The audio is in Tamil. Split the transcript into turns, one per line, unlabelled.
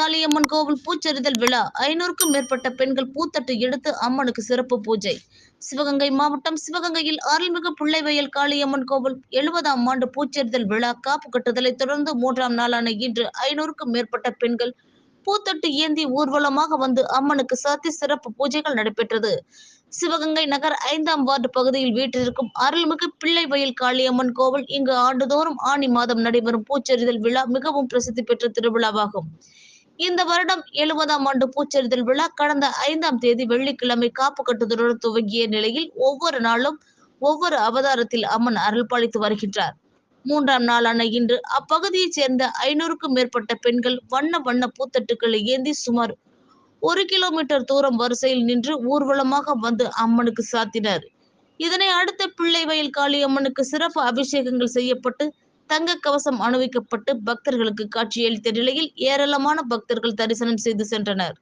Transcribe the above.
காளியம்மன் கோவில் பூச்செறிதல் விழா 500க்கும் மேற்பட்ட பெண்கள் பூத்தட்டு எடுத்து அம்மனுக்கு சிறப்பு பூஜை. சிவகங்கை மாவட்டம் சிவகங்கையில் அருள்மிகு பிள்ளைவயல் காளியம்மன் கோவில் 70ஆம் ஆண்டு பூச்செறிதல் விழா காப்பு கட்டுதலை தொடர்ந்து 3ஆம் நாளான இன்று 500க்கும் மேற்பட்ட பெண்கள் பூத்தட்டு ஏந்தி ஊர்வலமாக வந்து அம்மனுக்கு சாத்தி சிறப்பு பூஜைகள் நடைபெற்றது. சிவகங்கை நகர் 5ஆம் வார்டு பகுதியில் வீற்றிருக்கும் அருள்மிகு பிள்ளைவயல் காளியம்மன் கோவில் இங்கு ஆண்டுதோறும் ஆனி மாதம் நடைபெறும் பூச்செறிதல் விழா மிகவும் பிரசித்தி பெற்ற திருவிழாவாகும். இந்த வருடம் 70ஆம் ஆண்டு பூச்செறிதல் விழா கடந்த 5ஆம் தேதி வெள்ளிக்கிழமை காப்பு கட்டுதலுடன் துவங்கிய நிலையில் ஒவ்வொரு நாளும் ஒவ்வொரு அவதாரத்தில் அம்மன் அருள்பாலித்து வருகின்றார். 3ஆம் நாளான இன்று அப்பகுதியைச் சேர்ந்த 500க்கும் மேற்பட்ட பெண்கள் வண்ண வண்ண பூத்தட்டுக்களை ஏந்தி சுமார் 1 கிலோமீட்டர் தூரம் வரிசையில் நின்று ஊர்வலமாக வந்து அம்மனுக்கு சாத்தினர். இதனை அடுத்த பிள்ளைவயல் காளியம்மனுக்கு சிறப்பு அபிஷேகங்கள் செய்யப்பட்டு தங்க கவசம் அணிவிக்கப்பட்டு பக்தர்களுக்கு காட்சியளித்த நிலையில் ஏராளமான பக்தர்கள் தரிசனம் செய்து சென்றனர்.